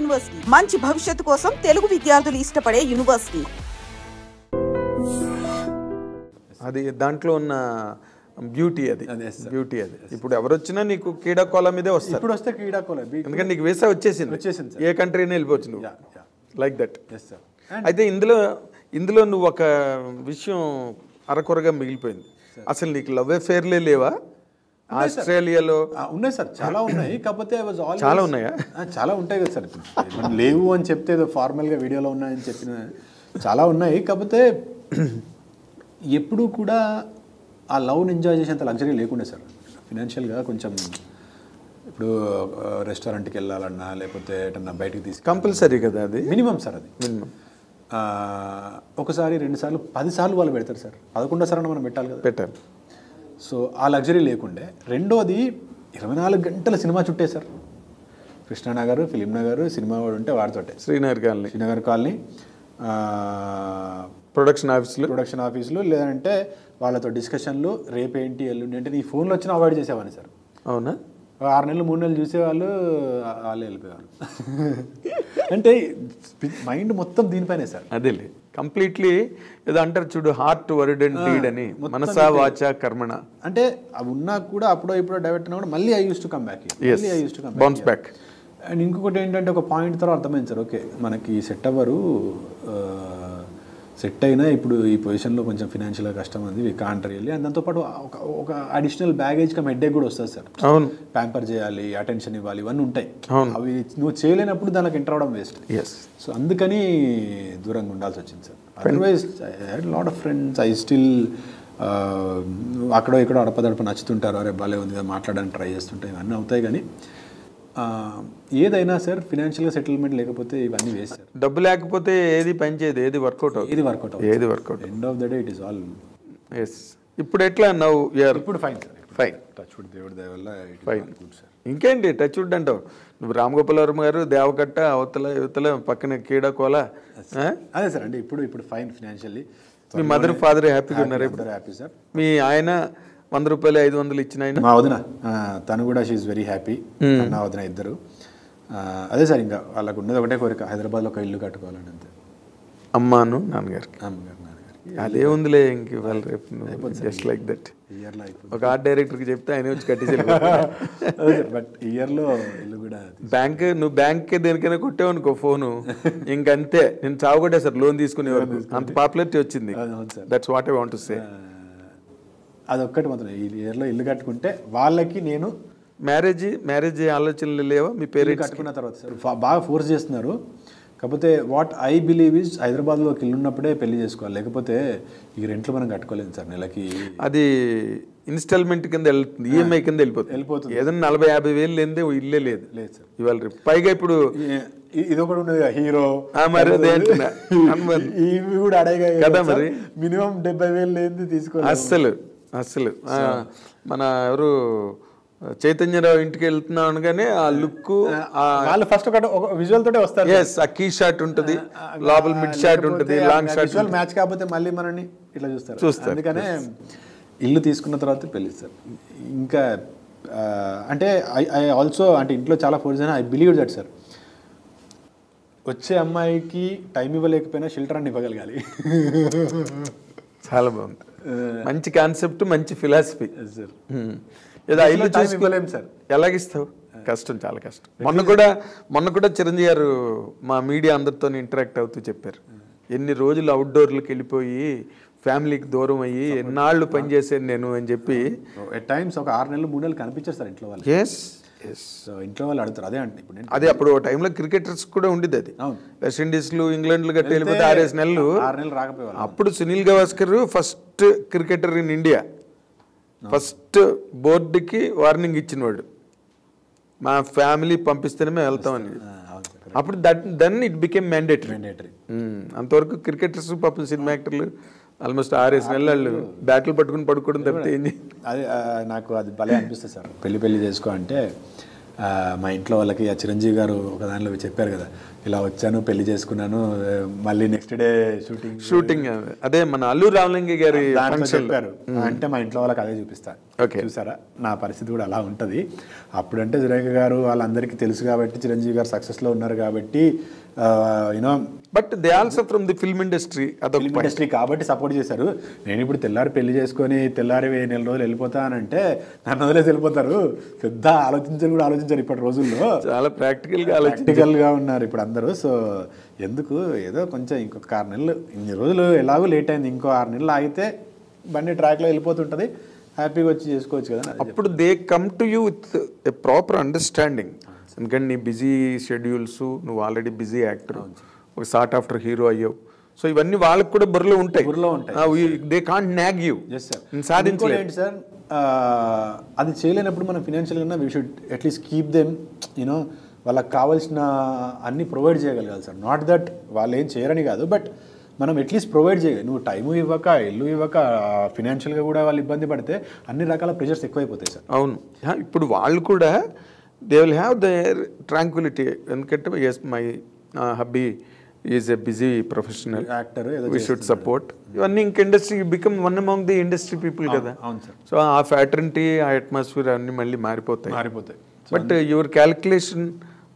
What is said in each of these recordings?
University మంచి భవిష్యత్తు కోసం తెలుగు విద్యార్థులు ఇష్టపడే యూనివర్సిటీ. అది దాంట్లో ఉన్న బ్యూటీ అది బ్యూటీ అది. ఇప్పుడు ఎవరు వచ్చినా నీకు క్రీడాకోళ మీదే వస్తారు. ఇప్పుడు వస్తే క్రీడాకోళ, ఎందుకంటే నీకు వీసా వచ్చేసింది, ఏ కంట్రీ అయినా వెళ్ళిపోవచ్చు నువ్వు, లైక్ దట్. అయితే ఇందులో నువ్వు ఒక విషయం అరకొరగా మిగిలిపోయింది. అసలు నీకు లవ్ అఫేర్లే లేవా ఆస్ట్రేలియాలో? ఉన్నాయి సార్, చాలా ఉన్నాయి. కాకపోతే చాలా ఉన్నాయా? చాలా ఉంటాయి కదా సార్. మనం లేవు అని చెప్తే ఫార్మల్గా వీడియోలో ఉన్నాయని చెప్పిన చాలా ఉన్నాయి. కాకపోతే ఎప్పుడూ కూడా ఆ లవ్ని ఎంజాయ్ చేసేంత లగ్జరీ లేకుండే సార్. ఫినాన్షియల్గా కొంచెం ఇప్పుడు రెస్టారెంట్కి వెళ్ళాలన్నా లేకపోతే ఎటన్నా బయటకు కంపల్సరీ కదా, అది మినిమం సార్. అది మినిమం ఒకసారి 2 సార్లు 10 సార్లు వాళ్ళు పెడతారు సార్. 11వ సార్ మనం పెట్టాలి కదా, పెట్టాలి. సో ఆ లగ్జరీ లేకుండే. రెండోది 24 గంటల సినిమా చుట్టే sir. Krishna Nagar, film Nagar, cinema వాడు ఉంటే వాడితోటే, శ్రీనగర్ కాలనీ ప్రొడక్షన్ ఆఫీసులు లేదంటే వాళ్ళతో డిస్కషన్లు, రేపేంటి ఎల్లుండి అంటే నీ ఫోన్లో వచ్చినా అవాయిడ్ చేసేవాడిని సార్. అవునా? 6 నెలలు 3 నెలలు చూసేవాళ్ళు, వాళ్ళే వెళ్ళిపోయేవారు. అంటే మైండ్ మొత్తం దీనిపైనే సార్. అదేలే, కంప్లీట్లీ ఏదో అంటారు చూడు, హార్ట్ వర్డ్ అండ్ డీడ్ అని, మనసా వాచా కర్మణ. అంటే అవి ఉన్నా కూడా అప్పుడో ఇప్పుడు డైవర్ట్ అయినా కూడా మళ్ళీ I use to come back, bounce back. And ఇంకొకటి ఏంటంటే ఒక పాయింట్ తర్వాత అర్థమైంది సార్, ఓకే మనకి సెట్ అవ్వరు, సెట్ అయినా ఇప్పుడు ఈ పొజిషన్లో కొంచెం ఫినాన్షియల్గా కష్టం ఉంది, వి కాంట్ రియల్లీ. అండ్ దాంతోపాటు ఒక అడిషనల్ బ్యాగేజ్ కమ్ హెడ్ఏక్ కూడా వస్తుంది సార్. అవును, ప్యాంపర్ చేయాలి, అటెన్షన్ ఇవ్వాలి, ఇవన్నీ ఉంటాయి. అవి నువ్వు చేయలేనప్పుడు దానికి ఎంటర్ అవడం వేస్ట్. సో అందుకని దూరంగా ఉండాల్సి వచ్చింది sir. Otherwise I had lot of friends. I still అక్కడో ఇక్కడో అడపదడప నచ్చుతుంటారు, అరే భలే ఉంది కదా మాట్లాడడానికి ట్రై చేస్తుంటాయి, ఇవన్నీ అవుతాయి. కానీ ఏదైనా సార్ ఫినాన్షియల్గా సెటిల్మెంట్ లేకపోతే ఇవన్నీ వేస్ట్ సార్. డబ్బు లేకపోతే ఏది పనిచేయదు, ఏది work out end of the day it is all. Yes. ఇప్పుడు ఎట్లా నవ్వు? ఇప్పుడు fine sir, fine. Touch wood, దేవుడి దయ వల్ల ఫైన్. ఇంకేంటి టచ్ వుడ్ అంటావు నువ్వు? రామ్ గోపాల్ వర్మ గారు దేవకట్ట అవతల పక్కన క్రీడాకోళ. అదే సార్, అంటే ఇప్పుడు ఫైన్ ఫినాన్షియల్లీ. మీ మదర్ ఫాదర్ హ్యాపీగా ఉన్నారు? Happy sir. మీ ఆయన 100 రూపాయలు 500 ఇచ్చిన ఆయన? మా వదిన తను కూడా షీఈ్ వెరీ హ్యాపీ. నా వదిన ఇద్దరు. అదే సార్, ఇంకా వాళ్ళకు ఉన్నది ఒకటే కోరిక, హైదరాబాద్లో ఒక ఇల్లు కట్టుకోవాలని. అంతే. అమ్మాను నాన్నగారికి? అదే ఉందిలే, ఇంక ఇవాళ రేపు జస్ట్ లైక్ దట్. ఇయర్లో ఒక ఆర్ట్ డైరెక్టర్కి చెప్తే ఆయన వచ్చి కట్టేసి. బట్ ఇయర్లో ఇల్లు కూడా నువ్వు బ్యాంక్ దేనికైనా కొట్టావు అనుకో ఫోను, ఇంకంతే నేను చావుకొట్టే సార్ లోన్ తీసుకునే వరకు. అంత పాపులారిటీ వచ్చింది. That's what I want to say. అదొక్కటి మాత్రం, ఈ ఇయర్లో ఇల్లు కట్టుకుంటే వాళ్ళకి నేను మ్యారేజ్ ఆలోచనలు లేవా మీ పేరెంట్స్? కట్టుకున్న తర్వాత సార్ బాగా ఫోర్స్ చేస్తున్నారు. కాకపోతే వాట్ ఐ బిలీవ్ ఇస్ హైదరాబాద్లో ఒక ఇల్లు ఉన్నప్పుడే పెళ్లి చేసుకోవాలి, లేకపోతే ఈ రెంట్లు మనం కట్టుకోలేదు సార్. నెలకి అది ఇన్స్టాల్మెంట్ కింద వెళ్తుంది, ఈఎంఐ కింద వెళ్ళిపోతుంది. ఏదైనా 40-50 వేలు లేదే ఇల్లే లేదు సార్ ఇవాళ రేపు. పైగా ఇప్పుడు ఇది ఒకటి ఉన్నది హీరో, మరి ఇవి కూడా అడగా కదా, మరి మినిమం 70,000 లేని తీసుకోవాలి అసలు. మన ఎవరు చైతన్యరావు ఇంటికి వెళ్తున్నాం అనగానే ఆ లుక్, వాళ్ళు ఫస్ట్ ఒక విజువల్ తోటే వస్తారు. ఆ కీ షాట్ ఉంటుంది, లోపల మిడ్ షాట్ ఉంటుంది, లాంగ్ షాట్. మ్యాచ్ కాకపోతే మళ్ళీ మనని ఇట్లా చూస్తారు. అందుకనే ఇల్లు తీసుకున్న తర్వాత పెళ్లి సార్. ఇంకా అంటే ఐ ఆల్సో, అంటే ఇంట్లో చాలా ఫోర్స్ అయినా ఐ బిలీవ్ దట్ సార్, వచ్చే అమ్మాయికి టైం ఇవ్వలేకపోయినా షెల్టర్ అని ఇవ్వగలగాలి. చాలా బాగుంది, మంచి కాన్సెప్ట్, మంచి ఫిలాసఫీ సార్. ఏదో ఇల్లు చూసుకోలేము సార్, ఎలాగిస్తావు? కష్టం, చాలా కష్టం. మొన్న కూడా చిరంజీవి గారు మా మీడియా అందరితో ఇంటరాక్ట్ అవుతూ చెప్పారు, ఎన్ని రోజులు అవుట్డోర్లకు వెళ్ళిపోయి ఫ్యామిలీకి దూరం అయ్యి ఎన్నాళ్ళు పనిచేసాను నేను అని చెప్పి. ఎట్ టైమ్స్ ఒక 6 నెలలు 3 నెలలు కనిపించారు సార్ ఇంట్లో వాళ్ళు. ఇంట్లో వాళ్ళు అడుగుతారు. అదే అంటే ఇప్పుడు అదే అప్పుడు టైంలో క్రికెటర్స్ కూడా ఉండేది. అది వెస్టిండీస్లు, ఇంగ్లాండ్లు గట్టి వెళ్ళిపోతే 6 నెలలు రాకపోయేవాళ్ళు. అప్పుడు Sunil Gavaskar first cricketer in India, first బోర్డుకి వార్నింగ్ ఇచ్చినవాడు, మా ఫ్యామిలీ పంపిస్తేనే మేము వెళ్తామని. అప్పుడు దెన్ ఇట్ బికేమ్ మ్యాండేటరీ. అంతవరకు క్రికెటర్స్ పాపం సినిమా యాక్టర్లు ఆల్మోస్ట్ 6 నెలలు బ్యాట్లు పట్టుకుని పడుకోవడం తప్పితే ఏంది. అది నాకు అది భలే అనిపిస్తుంది సార్. పెళ్లి చేసుకో అంటే మా ఇంట్లో వాళ్ళకి ఆ చిరంజీవి గారు ఒక దానిలో చెప్పారు కదా, ఇలా వచ్చాను పెళ్లి చేసుకున్నాను, మళ్ళీ నెక్స్ట్ నెక్స్ట్ డే షూటింగ్ అదే మన అల్లు రామలింగి గారి చెప్పారు. అంటే మా ఇంట్లో వాళ్ళకి అదే చూపిస్తా. చూసారా నా పరిస్థితి కూడా అలా ఉంటుంది. అప్పుడంటే సురేఖ గారు వాళ్ళందరికీ తెలుసు కాబట్టి, చిరంజీవి గారు సక్సెస్లో ఉన్నారు కాబట్టి, you know but they also from the film industry, film industry కాబట్టి సపోర్ట్ చేశారు. నేను ఇప్పుడు తెల్లారి పెళ్లి చేసుకొని తెల్లారి నెల రోజులు వెళ్ళిపోతానంటే నన్ను వదిలేసి వెళ్ళిపోతారు. పెద్ద ఆలోచించారు ఇప్పటి రోజుల్లో. చాలా ప్రాక్టికల్గా ఉన్నారు ఇప్పుడు అందరూ. సో ఎందుకు ఏదో కొంచెం ఇంకొక 6 నెలలు, ఇన్ని రోజులు ఎలాగో లేట్ అయింది, ఇంకో 6 నెలలు ఆగితే బండి ట్రాక్లో వెళ్ళిపోతుంటుంది, హ్యాపీగా వచ్చి చేసుకోవచ్చు కదా. అప్పుడు they come to you with a proper understanding. ఎందుకంటే నీ బిజీ షెడ్యూల్స్, నువ్వు ఆల్రెడీ బిజీ యాక్టర్, ఒక సార్ట్ ఆఫ్టర్ హీరో అయ్యావు. సో ఇవన్నీ వాళ్ళకి కూడా బుర్రలో ఉంటాయి. They can't nag you. సాధించలేండి సార్, అది చేయలేనప్పుడు మనం ఫినాన్షియల్గా we should at least keep them, you know వాళ్ళకి కావాల్సిన అన్ని ప్రొవైడ్ చేయగలగాలి సార్. నాట్ దట్ వాళ్ళు ఏం చేయరని కాదు, బట్ మనం అట్లీస్ట్ ప్రొవైడ్ చేయాలి. నువ్వు టైము ఇవ్వక, ఇల్లు ఇవ్వక, ఫినాన్షియల్గా కూడా వాళ్ళు ఇబ్బంది పడితే అన్ని రకాల ప్రెషర్స్ ఎక్కువైపోతాయి సార్. అవును, ఇప్పుడు వాళ్ళు కూడా they will have their tranquility. ఎందుకంటే as my hubby is a busy professional actor, we should support. ఇవన్నీ ఇంక industry become one among the industry people కదా. అవును సార్. సో ఆ ఫ్యాటర్నిటీ, ఆ అట్మాస్ఫియర్ అన్నీ మళ్ళీ మారిపోతాయి. But your calculation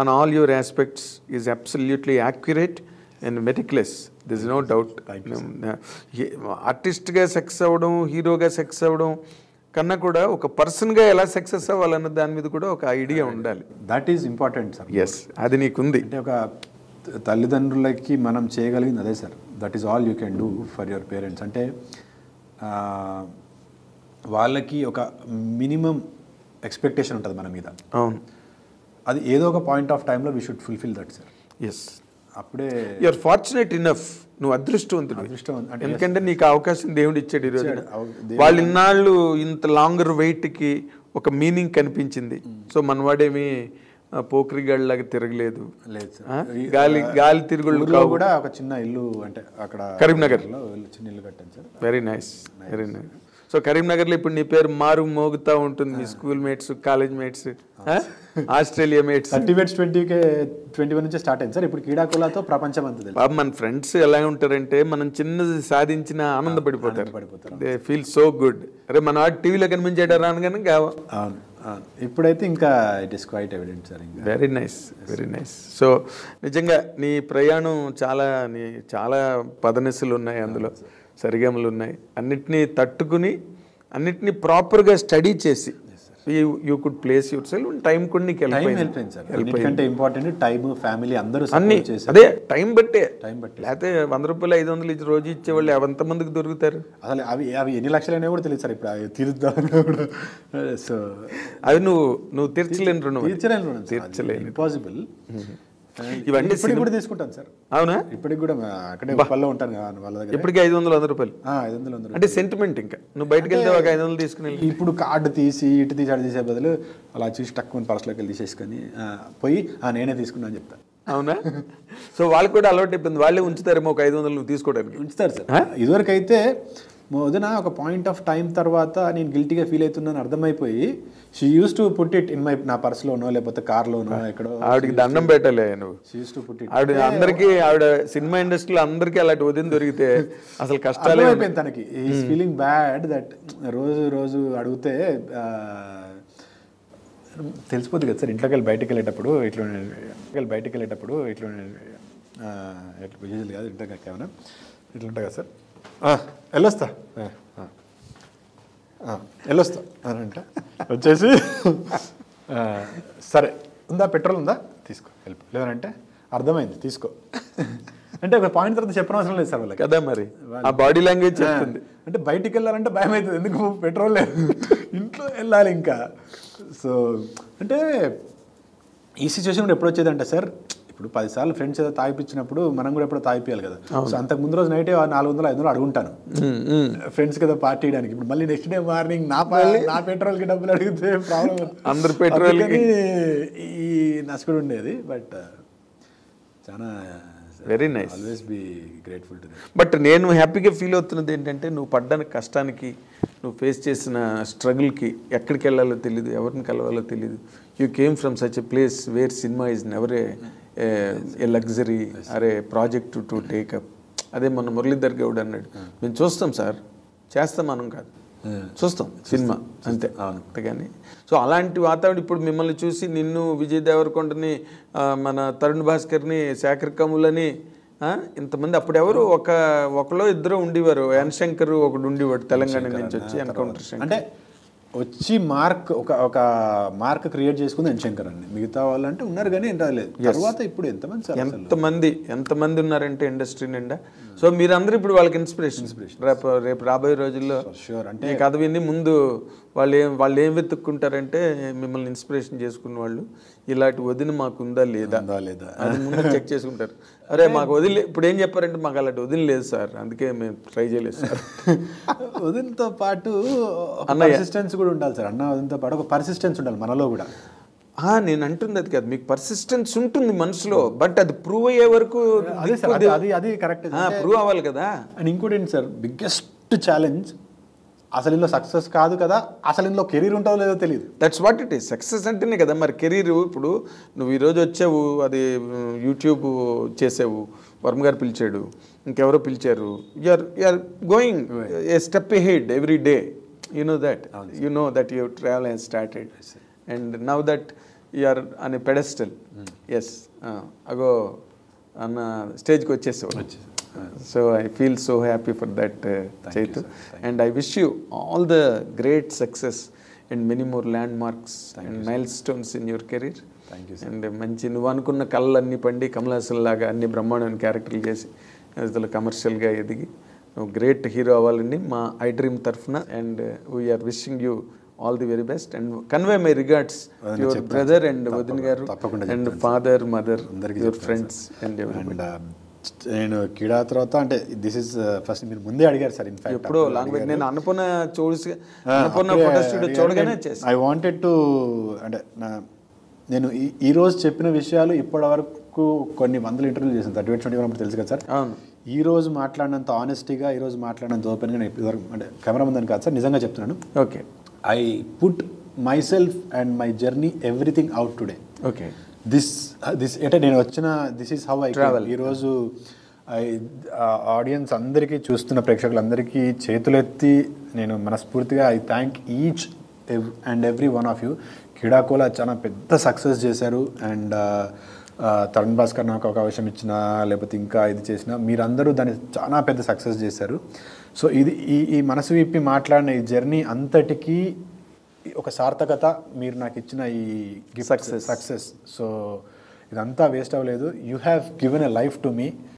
on all your aspects is absolutely accurate and meticulous. This is no doubt. ఆర్టిస్ట్గా సక్సెస్ అవ్వడం, హీరోగా సక్సెస్ అవ్వడం కన్నా కూడా ఒక పర్సన్గా ఎలా సక్సెస్ అవ్వాలన్న దాని మీద కూడా ఒక ఐడియా ఉండాలి. That is important sir. Yes, అది నీకుంది. అంటే ఒక తల్లిదండ్రులకి మనం చేయగలిగింది అదే sir. That is all you can do for your parents. అంటే వాళ్ళకి ఒక మినిమం ఎక్స్పెక్టేషన్ ఉంటుంది మన మీద. అవును, అది ఏదో ఒక పాయింట్ ఆఫ్ టైంలో we should fulfil that sir. Yes, అప్పుడే యూఆర్ ఫార్చునేట్ ఇనఫ్. నువ్వు అదృష్టవంతుడు. ఎందుకంటే నీకు అవకాశం దేవుడు ఇచ్చాడు ఈరోజు. వాళ్ళు ఇన్నాళ్ళు ఇంత లాంగర్ వెయిట్కి ఒక మీనింగ్ కనిపించింది. సో మనవాడేమి పోక్రిగాళ్ళలాగా తిరగలేదు. గాలి తిరుగుళ్ళు కూడా ఒక చిన్న ఇల్లు, అంటే అక్కడ కరీంనగర్లో చిన్న ఇల్లు కట్టాను sir. Very nice, very nice. So కరీంనగర్లో ఇప్పుడు నీ పేరు మారు మోగుతూ ఉంటుంది. మీ school mates, college mates, Australia mates. 21 నుంచి స్టార్ట్ అయింది సార్. ఇప్పుడు క్రీడాకులతో ప్రపంచం అంతా. బాబు, మన ఫ్రెండ్స్ ఎలా ఉంటారంటే మనం చిన్నది సాధించిన ఆనందపడిపోతారు. They feel so good. అరే మన టీవీలో కనిపించేట రానుగానే కావా. అవును, ఇప్పుడైతే ఇంకా it is quite evident sir. Very nice, very nice. So నిజంగా నీ ప్రయాణం చాలా పదనెస్సులు ఉన్నాయి, అందులో సరిగమలు ఉన్నాయి. అన్నిటినీ తట్టుకుని, అన్నిటినీ ప్రాపర్గా స్టడీ చేసి you could place your self. Time కూడా నీకు ఎందుకంటే ఇంపార్టెంట్ టైం, ఫ్యామిలీ అందరూ అన్ని అదే టైం బట్టే. లేకపోతే 100 రూపాయలు 500 ఇచ్చి రోజు ఇచ్చేవాళ్ళు ఎంతమందికి దొరుకుతారు? అసలు అవి ఎన్ని లక్షలు అయినా కూడా తెలియదు సార్. ఇప్పుడు అవి తీరుద్దామని కూడా. సో అవి నువ్వు తీర్చలేను, ఇంపాసిబుల్. ఇవన్నీ కూడా తీసుకుంటాను సార్. అవునా? ఇప్పటికి కూడా అక్కడే పనిలో ఉంటాను వాళ్ళ దగ్గర. ఇప్పటికి 500 రూపాయలు. 500 అంటే సెంటిమెంట్. ఇంకా నువ్వు బయటకు వెళ్తే ఒక 500 తీసుకుని, ఇప్పుడు కార్డు తీసి ఇటు తీసి అటు తీసే బదులు అలా చూసి తక్కువ పర్సులోకి వెళ్ళి తీసేసుకొని పోయి నేనే తీసుకున్నా అని చెప్తాను. అవునా? సో వాళ్ళకి కూడా అలవాటు అయిపోయింది. వాళ్ళే ఉంచుతారేమో ఒక 500 నువ్వు తీసుకోవడానికి. ఉంచుతారు సార్. ఇదివరకు అయితే వదిన ఒక పాయింట్ ఆఫ్ టైం తర్వాత నేను గిల్టీగా ఫీల్ అవుతున్నాను అర్థమైపోయి she use to put it in నా పర్స్లోనో లేకపోతే కార్లోనో ఎక్కడో. ఆవిడకి దండం పెట్టలే నువ్వు. ఆవిడ అందరికీ, ఆవిడ సినిమా ఇండస్ట్రీలో అందరికీ అలాంటి వదిన దొరికితే అసలు కష్టాలే అయిపోయింది తనకి. ఈస్ ఫీలింగ్ బ్యాడ్ దట్ రోజు అడిగితే తెలిసిపోతుంది కదా సార్. ఇంట్లోకి వెళ్ళి బయటకు వెళ్ళేటప్పుడు ఇట్లా యూజువల్ కాదు, ఇంట్లోకి ఏమన్నా ఇట్లా ఉంటాయి కదా సార్. వెళ్ళొస్తా అంటే వచ్చేసి సరే ఉందా, పెట్రోల్ ఉందా, తీసుకో వెళ్ళిపో, లేదంటే అర్థమైంది తీసుకో అంటే ఒక పాయింట్ తర్వాత చెప్పడం అవసరం లేదు సార్ వాళ్ళకి కదా. మరి ఆ బాడీ లాంగ్వేజ్ చెప్తుంది. అంటే బయటికి వెళ్ళాలంటే భయం అవుతుంది, ఎందుకు పెట్రోల్ లేదు, ఇంట్లో వెళ్ళాలి ఇంకా. సో అంటే ఈ సిచ్యువేషన్ ఎప్పుడు వచ్చేదంటే సార్, ఇప్పుడు 10 సార్లు ఫ్రెండ్స్ ఏదో తాగిపించినప్పుడు మనం కూడా ఎప్పుడో తాగిపోయాలి కదా. సో అంతకు ముందు రోజు నైటే 400-500 అడుగుంటాను ఫ్రెండ్స్కి ఏదో పార్టీ చేయడానికి. ఇప్పుడు మళ్ళీ నెక్స్ట్ డే మార్నింగ్ నా పెట్రోల్కి డబ్బులు అడిగితే ప్రాబ్లం. అందరు పెట్రోల్ ఈ నసుకుడు ఉండేది. బట్ చాలా very nice, always be grateful to them. But నేను హ్యాపీగా ఫీల్ అవుతున్నది ఏంటంటే, నువ్వు పడ్డ కష్టానికి, నువ్వు ఫేస్ చేసిన స్ట్రగుల్కి ఎక్కడికి వెళ్ళాలో తెలియదు, ఎవరిని కలవాలో తెలియదు. You came from such a place where cinema is never a luxury or a project to take up. అదే మొన్న మురళీధర్ గౌడ్ అన్నాడు, మేము చూస్తాం సార్, చేస్తాం మనం కాదు, చూస్తాం సినిమా అంతే. అంతేగాని సో అలాంటి వాతావరణం ఇప్పుడు మిమ్మల్ని చూసి నిన్ను, విజయ్ దేవరకొండని, మన తరుణ్ భాస్కర్ని, శేఖర్ కములని, ఇంతమంది అప్పుడెవరు ఒకలో ఇద్దరు ఉండేవారు. ఎన్ శంకర్ ఒకడు ఉండేవాడు తెలంగాణ నుంచి వచ్చి, ఎన్కౌంటర్ శంకర్ అంటే వచ్చి ఒక మార్క్ క్రియేట్ చేసుకుంది ఎన్ శంకర్ అండి. మిగతా వాళ్ళు అంటే ఉన్నారు కానీ ఏం రాలేదు. తర్వాత ఇప్పుడు ఎంతమంది ఉన్నారంటే ఇండస్ట్రీ నిండా. సో మీరందరూ ఇప్పుడు వాళ్ళకి ఇన్స్పిరేషన్. రేపు రాబోయే రోజుల్లో అంటే కథ విని ముందు వాళ్ళు ఏం వెతుక్కుంటారంటే మిమ్మల్ని ఇన్స్పిరేషన్ చేసుకున్న వాళ్ళు ఇలాంటి వదిన మాకు ఉందా లేదా అది ముందు చెక్ చేసుకుంటారు. అరే మాకు వదిలే, ఇప్పుడు ఏం చెప్పారంటే మాకు అలాంటి వదిన లేదు సార్, అందుకే మేము ట్రై చేయలేదు సార్. వదినతో పాటు పర్సిస్టెన్స్ కూడా ఉండాలి సార్. వదినతో పాటు ఒక పర్సిస్టెన్స్ ఉండాలి మనలో కూడా. నేను అంటుంది అది కాదు, మీకు పర్సిస్టెన్స్ ఉంటుంది మనసులో, బట్ అది ప్రూవ్ అయ్యే వరకు అది కరెక్ట్ ప్రూవ్ అవ్వాలి కదా. అండ్ ఇంకోటి ఏంటి సార్, బిగ్గెస్ట్ ఛాలెంజ్ అసలు ఇందులో సక్సెస్ కాదు కదా, అసలు ఇందులో కెరీర్ ఉంటావో లేదో తెలియదు. That's what it is. Success అంటేనే కదా మరి కెరీర్. ఇప్పుడు నువ్వు ఈరోజు వచ్చావు, అది యూట్యూబ్ చేసావు, వర్మ గారు పిలిచాడు, ఇంకెవరో పిలిచారు, you're going a step ahead every day. You know that your travel has started and now that you're on a pedestal. Yes, అగో అన్న స్టేజ్కి వచ్చేసావు. So I feel so happy for that, Chaitu, and I wish you all the great success and many more landmarks and milestones in your career. Thank you, sir. And మంచి నువ్వు అనుకున్న కళ్ళన్నీ పండి కమల్ హాసన్ లాగా అన్ని బ్రహ్మాండమైన క్యారెక్టర్లు చేసి అసలు కమర్షియల్గా ఎదిగి నువ్వు గ్రేట్ హీరో అవ్వాలని మా ఐ డ్రీమ్ తరఫున. And we're wishing you all the very best and convey my regards to your brother and Vadin garu and father, mother, your friends and everyone. నేను కిడా తర్వాత అంటే దిస్ ఇస్ ఫస్ట్ మీరు ముందే అడిగారు sir. In fact ఎప్పుడో language నేను Annapurna photo studio చూడగానే I wanted to అంటే నేను ఈ రోజు చెప్పిన విషయాలు ఇప్పటి వరకు కొన్ని వందల ఇంటర్వ్యూలు చేశాను. 3821 అప్పుడు తెలుసు కదా సార్. ఈ రోజు మాట్లాడినంత ఆనెస్టీగా, ఈ రోజు మాట్లాడినంత ఓపెన్గా నేను ఇప్పటివరకు అంటే కెమెరా ముందని కాదు సార్, నిజంగా చెప్తున్నాను. Okay, I put myself and my journey everything out today. Okay, this అంటే నేను వచ్చిన this is how I travel. ఈరోజు ఆడియన్స్ అందరికీ, చూస్తున్న ప్రేక్షకులందరికీ చేతులెత్తి నేను మనస్ఫూర్తిగా I thank each and every one of you. క్రీడాకోలా చాలా పెద్ద సక్సెస్ చేశారు. అండ్ తరుణ్ భాస్కర్ నాకు ఒక అవకాశం ఇచ్చినా, లేకపోతే ఇంకా ఇది చేసినా, మీరందరూ దాన్ని చాలా పెద్ద సక్సెస్ చేశారు. సో ఇది ఈ మనసు విప్పి మాట్లాడిన ఈ జర్నీ అంతటికీ ఒక సార్థకత మీరు నాకు ఇచ్చిన ఈ సక్సెస్. సో ఇదంతా వేస్ట్ అవ్వలేదు. You have given a life to me.